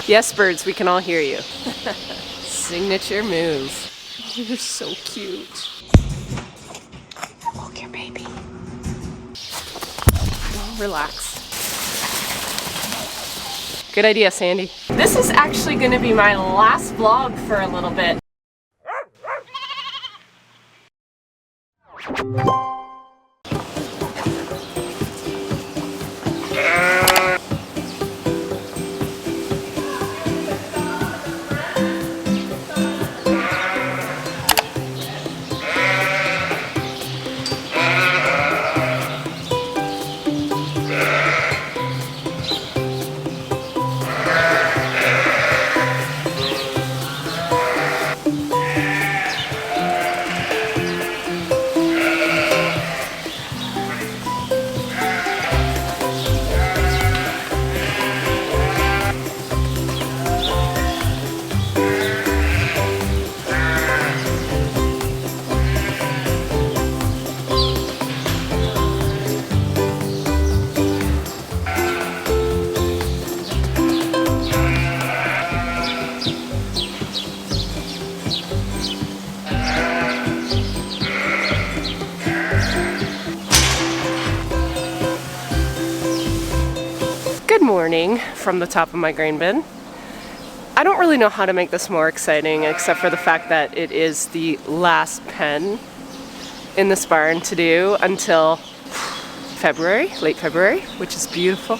Yes, birds, we can all hear you. Signature move. You're so cute. Look, your baby. Oh, relax. Good idea, Sandy. This is actually going to be my last vlog for a little bit. Good morning from the top of my grain bin. I don't really know how to make this more exciting except for the fact that it is the last pen in this barn to do until February, late February, which is beautiful.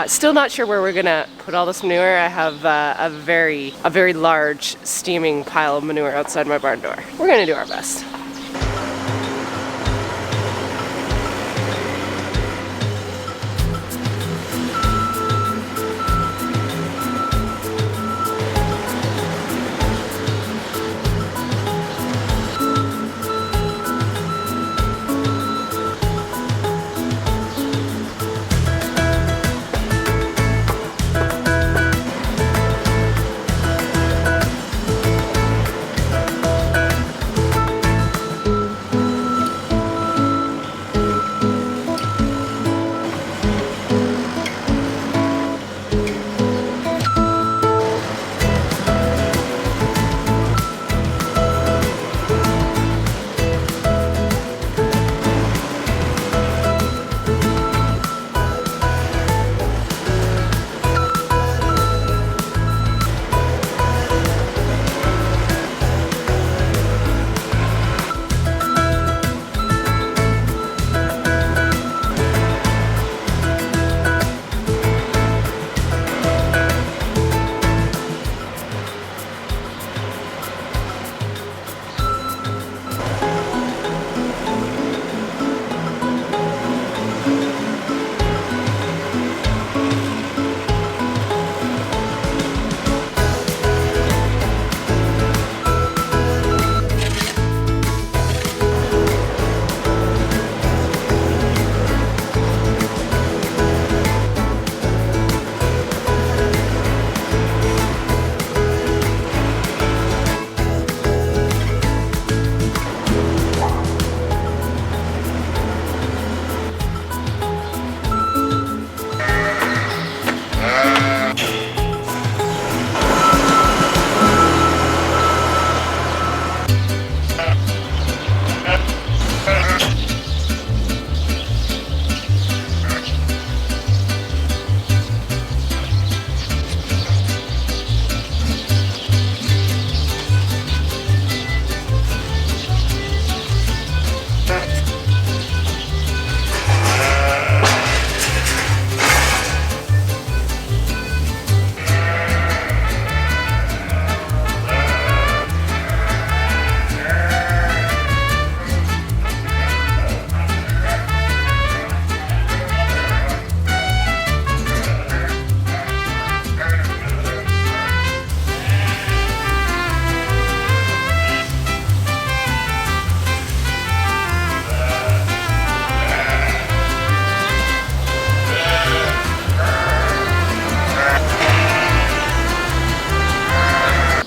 Still not sure where we're gonna put all this manure. I have a very large steaming pile of manure outside my barn door. We're gonna do our best.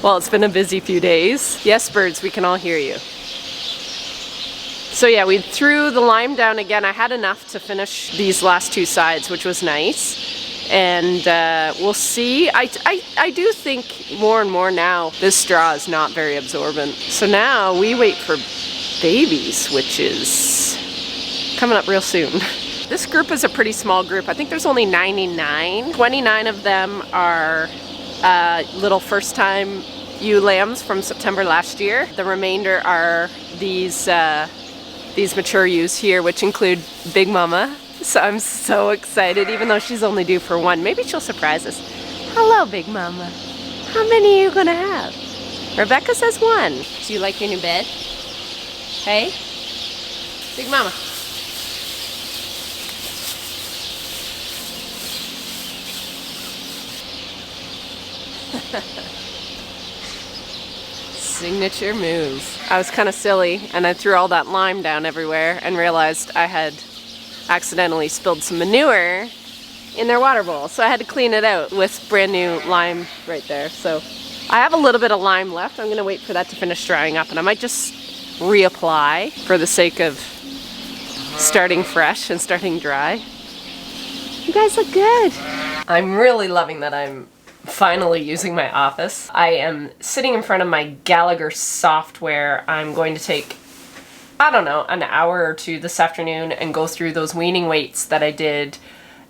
Well, it's been a busy few days. Yes, birds, we can all hear you. So yeah, we threw the lime down again. I had enough to finish these last two sides, which was nice. And we'll see. I do think more and more now this straw is not very absorbent. So now we wait for babies, which is coming up real soon. This group is a pretty small group. I think there's only 99. 29 of them are little first-time ewe lambs from September last year. The remainder are these mature ewes here, which include Big Mama. So I'm so excited, even though she's only due for one. Maybe she'll surprise us. Hello, Big Mama. How many are you gonna have? Rebecca says one. Do you like your new bed? Hey? Big Mama. Signature move. I was kind of silly and I threw all that lime down everywhere and realized I had accidentally spilled some manure in their water bowl. So I had to clean it out with brand new lime right there. So I have a little bit of lime left. I'm gonna wait for that to finish drying up and I might just reapply for the sake of starting fresh and starting dry. You guys look good. I'm really loving that I'm finally using my office. I am sitting in front of my Gallagher software. I'm going to take, I don't know, an hour or two this afternoon and go through those weaning weights that I did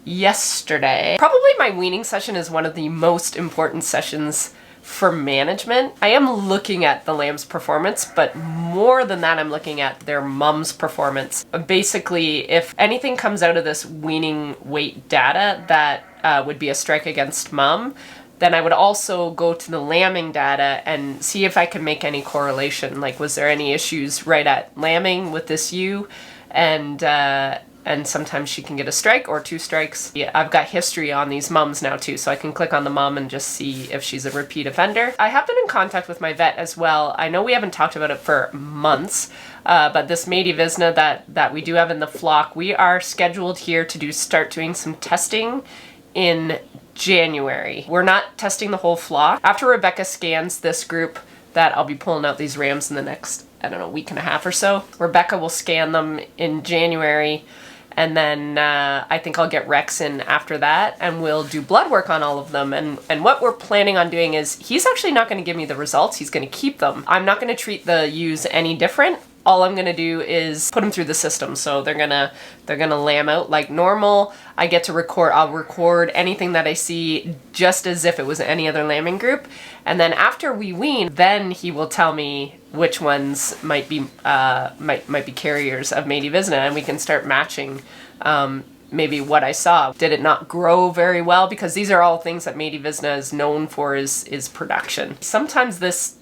yesterday. Probably my weaning session is one of the most important sessions for management. I am looking at the lamb's performance, but more than that, I'm looking at their mom's performance. Basically, if anything comes out of this weaning weight data that would be a strike against mom, then I would also go to the lambing data and see if I can make any correlation. Like, was there any issues right at lambing with this ewe? And sometimes she can get a strike or two strikes. Yeah, I've got history on these mums now too, so I can click on the mom and just see if she's a repeat offender. I have been in contact with my vet as well. I know we haven't talked about it for months, but this Métis Vizsna that we do have in the flock, we are scheduled here to start doing some testing in January. We're not testing the whole flock. After Rebecca scans this group that I'll be pulling out these rams in the next, I don't know, week and a half or so, Rebecca will scan them in January, and then I think I'll get Rex in after that, and we'll do blood work on all of them. And what we're planning on doing is, he's actually not going to give me the results, he's going to keep them. I'm not going to treat the ewes any different. All I'm gonna do is put them through the system. So they're gonna lamb out like normal. I get to record, I'll record anything that I see just as if it was any other lambing group. And then after we wean, then he will tell me which ones might be carriers of Métis Vizsna, and we can start matching maybe what I saw. Did it not grow very well? Because these are all things that Métis Vizsna is known for, is production. Sometimes this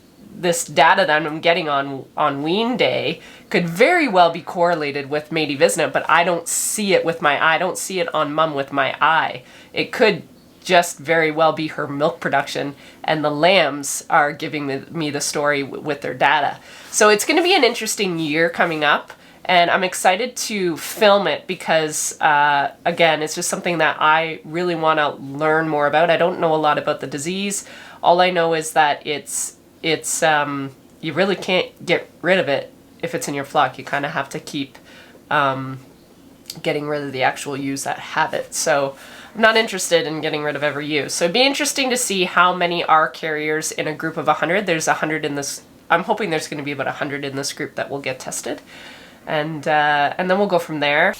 data that I'm getting on wean day could very well be correlated with Métis Vizsna, but I don't see it with my eye. I don't see it on mum with my eye. It could just very well be her milk production, and the lambs are giving me the story with their data. So it's going to be an interesting year coming up, and I'm excited to film it because, again, it's just something that I really want to learn more about. I don't know a lot about the disease. All I know is that it's you really can't get rid of it if it's in your flock. You kind of have to keep getting rid of the actual ewes that have it. So I'm not interested in getting rid of every ewe. So it'd be interesting to see how many are carriers in a group of 100. There's 100 in this. I'm hoping there's going to be about 100 in this group that will get tested, and then we'll go from there.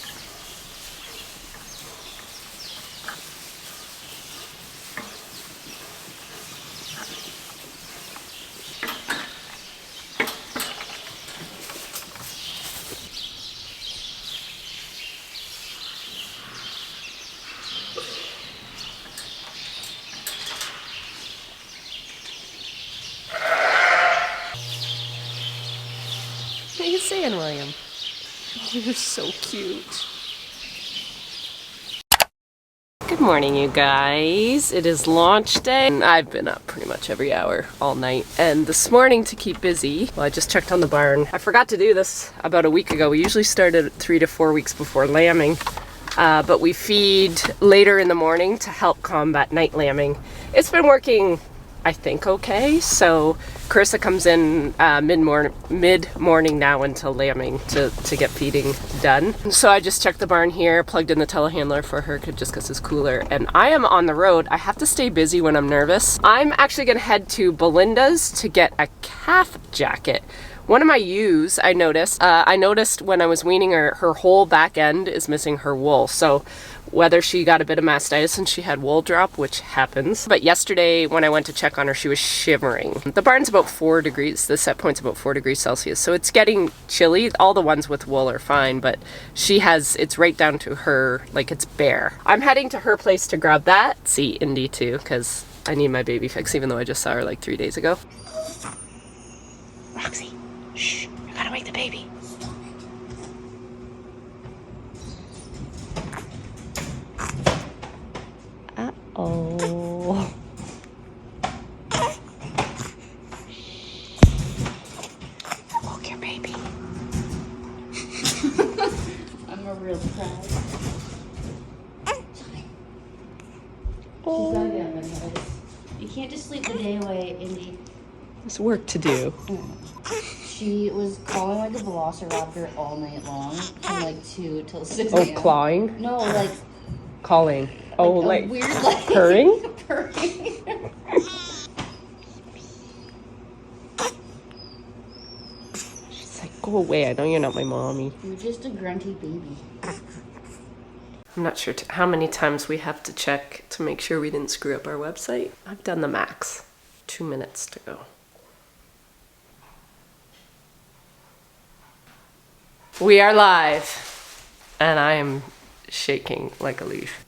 What are you saying, William? Oh, you're so cute. Good morning, you guys. It is launch day, and I've been up pretty much every hour all night. And this morning, to keep busy, well, I just checked on the barn. I forgot to do this about a week ago. We usually start at 3 to 4 weeks before lambing, but we feed later in the morning to help combat night lambing. It's been working I think, okay. So Carissa comes in mid-morning now until lambing to get feeding done. So I just checked the barn here, plugged in the telehandler for her just because it's cooler. And I am on the road. I have to stay busy when I'm nervous. I'm actually going to head to Belinda's to get a calf jacket. One of my ewes, I noticed when I was weaning her, her whole back end is missing her wool. So whether she got a bit of mastitis and she had wool drop, which happens. But yesterday when I went to check on her, she was shivering. The barn's about 4 degrees. The set point's about 4 degrees Celsius. So it's getting chilly. All the ones with wool are fine, but it's right down to her, like it's bare. I'm heading to her place to grab that. See, Indy too, because I need my baby fix, even though I just saw her like 3 days ago. Roxy, shh, I gotta wake the baby. Oh. Woke your baby. I'm a real proud. Oh. She's gotta get on my head. You can't just sleep the day away, Indy. There's work to do. She was calling like a velociraptor all night long, from like 2 till 6 a.m. Oh, clawing? No, like calling. Oh, like weird, like purring? purring. She's like, go away. I know you're not my mommy. You're just a grunty baby. I'm not sure how many times we have to check to make sure we didn't screw up our website. I've done the max. 2 minutes to go. We are live, and I am shaking like a leaf.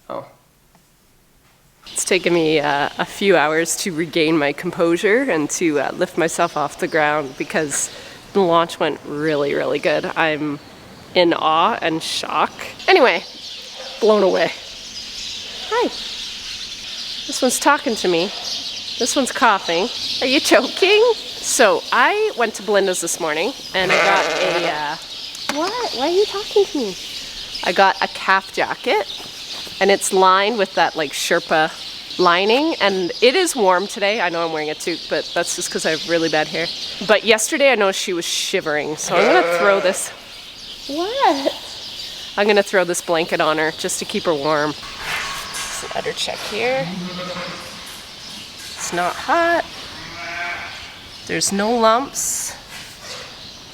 Oh. It's taken me a few hours to regain my composure and to lift myself off the ground because the launch went really, really good. I'm in awe and shock. Anyway, blown away. Hi. This one's talking to me. This one's coughing. Are you choking? So I went to Belinda's this morning and I got a, what? Why are you talking to me? I got a calf jacket and it's lined with that like Sherpa lining and it is warm today. I know I'm wearing a toque, but that's just because I have really bad hair. But yesterday I noticed she was shivering, so I'm gonna throw this, what? I'm gonna throw this blanket on her just to keep her warm. Just let her check here. It's not hot. There's no lumps.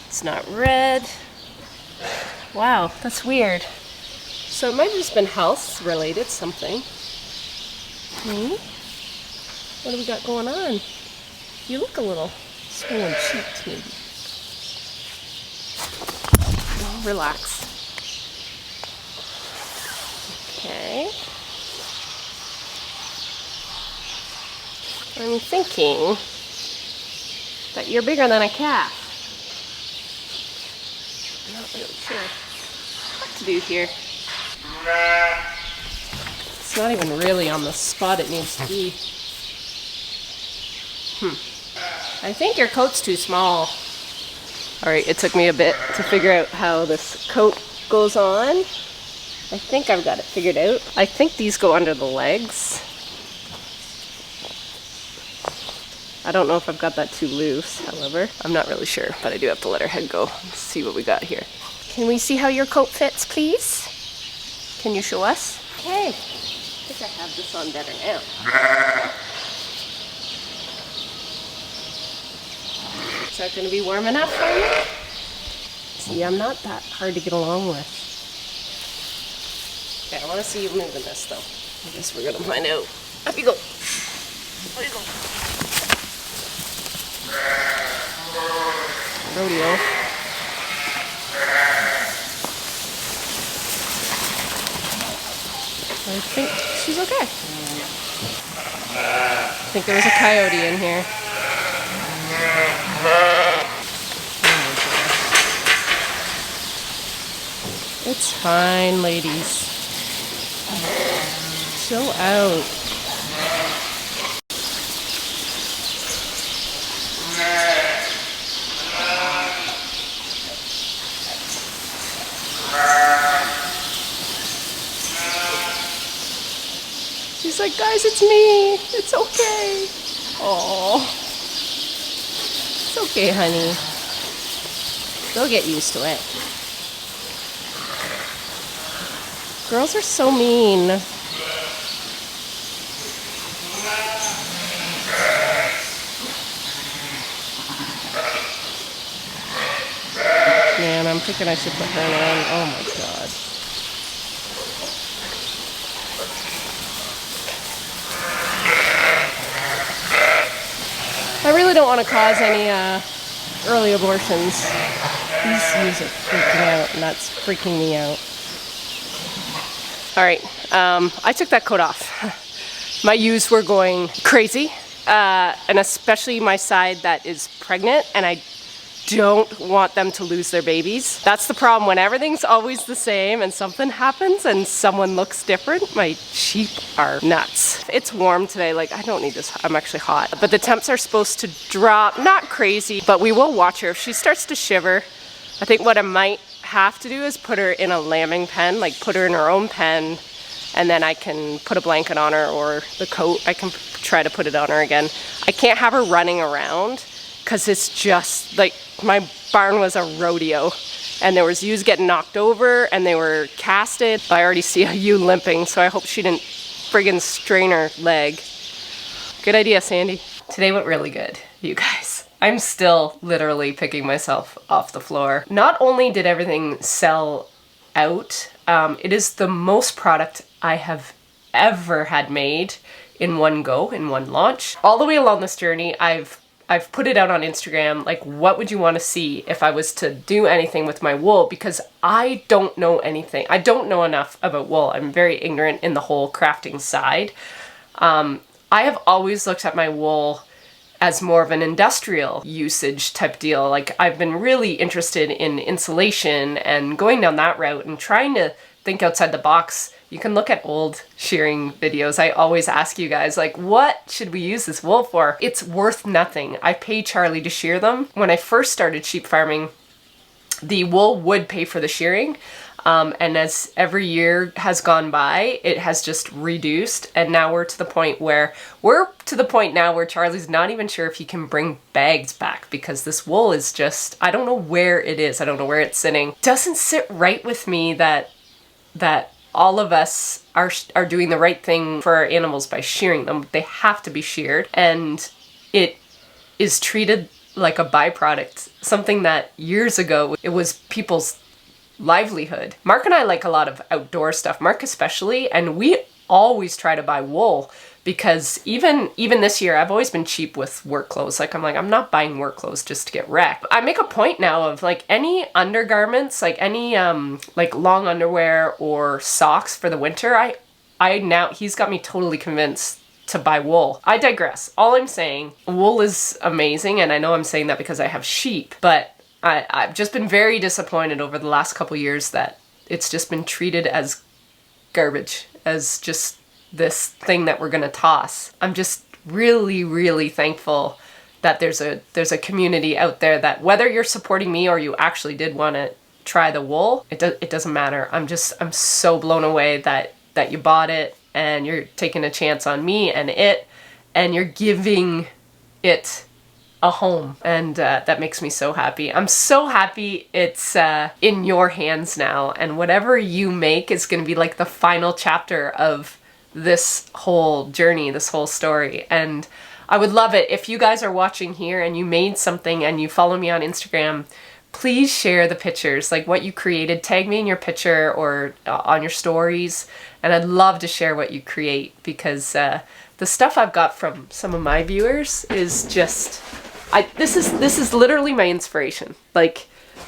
It's not red. Wow, that's weird. So it might have just been health related, something. What do we got going on? You look a little swollen cheeked, maybe. Oh, relax. Okay. I'm thinking that you're bigger than a calf. I'm not really sure what to do here. It's not even really on the spot it needs to be. I think your coat's too small. Alright, it took me a bit to figure out how this coat goes on. I think I've got it figured out. I think these go under the legs. I don't know if I've got that too loose, however. I'm not really sure, but I do have to let her head go. Let's see what we got here. Can we see how your coat fits, please? Can you show us? Okay. I think I have this on better now. Is that going to be warm enough for you? See, I'm not that hard to get along with. Okay, I want to see you moving this, though. I guess we're going to find out. Up you go. Up you go. Rodeo. I think she's okay. I think there was a coyote in here. It's fine, ladies. Chill out. like, guys, it's me. It's okay. Oh, it's okay, honey. They'll get used to it. Girls are so mean. Man, I'm thinking I should put her in. Oh my god. I really don't want to cause any early abortions. These ewes are freaking out, and that's freaking me out. Alright, I took that coat off. My ewes were going crazy, and especially my side that is pregnant, and I don't want them to lose their babies. That's the problem when everything's always the same and something happens and someone looks different. My sheep are nuts. It's warm today, like I don't need this, I'm actually hot. But the temps are supposed to drop, not crazy, but we will watch her. If she starts to shiver, I think what I might have to do is put her in a lambing pen, like put her in her own pen, and then I can put a blanket on her or the coat, I can try to put it on her again. I can't have her running around because it's just like my barn was a rodeo and there was ewes getting knocked over and they were casted. I already see a ewe limping, so I hope she didn't friggin' strain her leg. Good idea, Sandy. Today went really good, you guys. I'm still literally picking myself off the floor. Not only did everything sell out, it is the most product I have ever had made in one go, in one launch. All the way along this journey, I've put it out on Instagram, like what would you want to see if I was to do anything with my wool, because I don't know anything. I don't know enough about wool. I'm very ignorant in the whole crafting side. I have always looked at my wool as more of an industrial usage type deal. Like I've been really interested in insulation and going down that route and trying to think outside the box. You can look at old shearing videos. I always ask you guys, like, what should we use this wool for? It's worth nothing. I pay Charlie to shear them. When I first started sheep farming, the wool would pay for the shearing. And as every year has gone by, it has just reduced. And now we're to the point where Charlie's not even sure if he can bring bags back because this wool is just, I don't know where it is. I don't know where it's sitting. Doesn't sit right with me that all of us are doing the right thing for our animals by shearing them. They have to be sheared, and it is treated like a byproduct, something that years ago it was people's livelihood. Mark and I like a lot of outdoor stuff, Mark especially, and we always try to buy wool because even this year I've always been cheap with work clothes. Like I'm not buying work clothes just to get wrecked. I make a point now of like any undergarments, like any like long underwear or socks for the winter, I now, he's got me totally convinced to buy wool. I digress. All I'm saying, wool is amazing, and I know I'm saying that because I have sheep, but I've just been very disappointed over the last couple years that it's just been treated as garbage, as just this thing that we're gonna toss. I'm just really, really thankful that there's a community out there that whether you're supporting me or you actually did want to try the wool, it doesn't matter. I'm so blown away that you bought it and you're taking a chance on me and you're giving it a home, and that makes me so happy. I'm so happy it's in your hands now, and whatever you make is going to be like the final chapter of this whole journey, this whole story. And I would love it if you guys are watching here and you made something and you follow me on Instagram, please share the pictures, like what you created. Tag me in your picture or on your stories, and I'd love to share what you create, because the stuff I've got from some of my viewers is just, this is literally my inspiration. Like,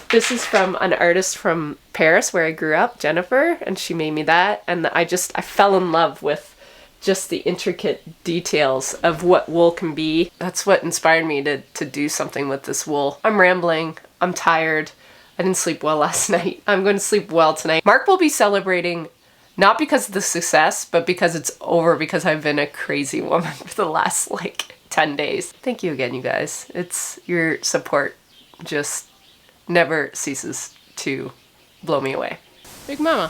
this is from an artist from Paris where I grew up, Jennifer, and she made me that, and I fell in love with just the intricate details of what wool can be. That's what inspired me to do something with this wool. I'm rambling, I'm tired, I didn't sleep well last night. I'm going to sleep well tonight. Mark will be celebrating, not because of the success, but because it's over, because I've been a crazy woman for the last like 10 days. Thank you again, you guys. It's your support just never ceases to blow me away. Big Mama.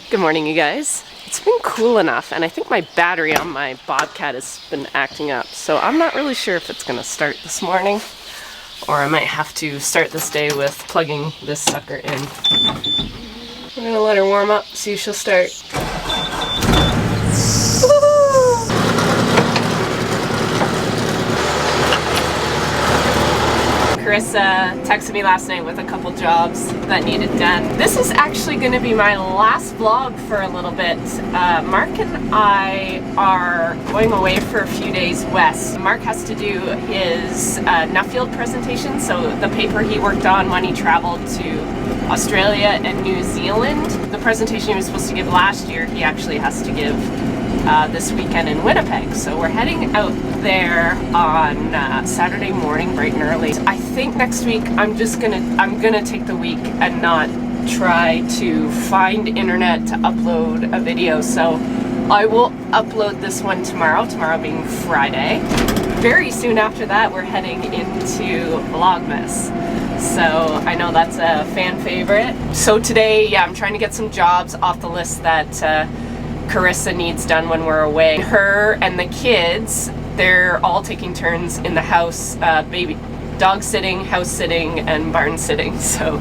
Good morning, you guys. It's been cool enough, and I think my battery on my Bobcat has been acting up, so I'm not really sure if it's gonna start this morning, or I might have to start this day with plugging this sucker in. I'm gonna let her warm up, see if she'll start. Carissa texted me last night with a couple jobs that needed done. This is actually going to be my last vlog for a little bit. Mark and I are going away for a few days west. Mark has to do his Nuffield presentation, so the paper he worked on when he traveled to Australia and New Zealand. The presentation he was supposed to give last year, he actually has to give this weekend in Winnipeg. So we're heading out there on Saturday morning bright and early. I think next week I'm gonna take the week and not try to find internet to upload a video. So I will upload this one tomorrow being Friday. Very soon after that we're heading into Vlogmas. So I know that's a fan favorite. So today, yeah, I'm trying to get some jobs off the list that Carissa needs done when we're away. Her and the kids, they're all taking turns in the house, dog sitting, house sitting, and barn sitting. So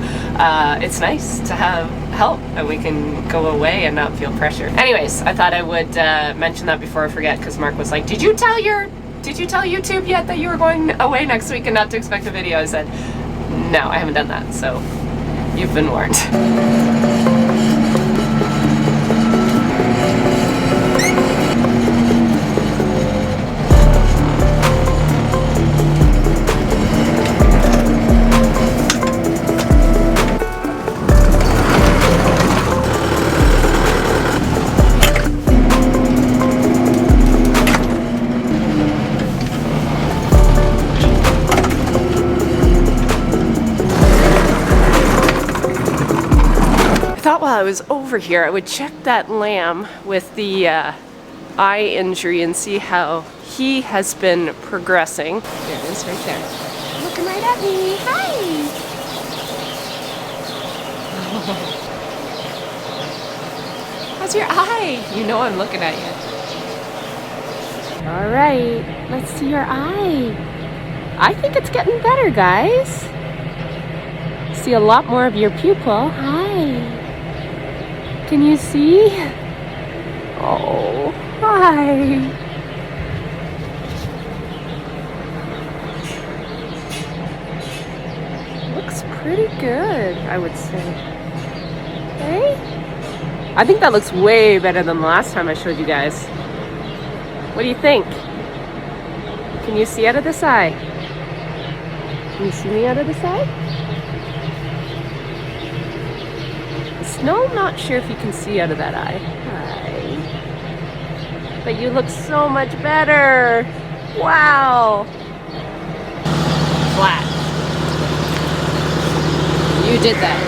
it's nice to have help and we can go away and not feel pressure. Anyways, I thought I would mention that before I forget, because Mark was like, did you tell YouTube yet that you were going away next week and not to expect a video? I said, no, I haven't done that, so you've been warned. While I was over here, I would check that lamb with the eye injury and see how he has been progressing. There it is, right there. Looking right at me. Hi! How's your eye? You know I'm looking at you. All right, let's see your eye. I think it's getting better, guys. See a lot more of your pupil. Hi. Can you see? Oh, hi. Looks pretty good, I would say. Okay? I think that looks way better than the last time I showed you guys. What do you think? Can you see out of this eye? Can you see me out of this eye? No, I'm not sure if you can see out of that eye. Hi. But you look so much better. Wow. Flat. You did that.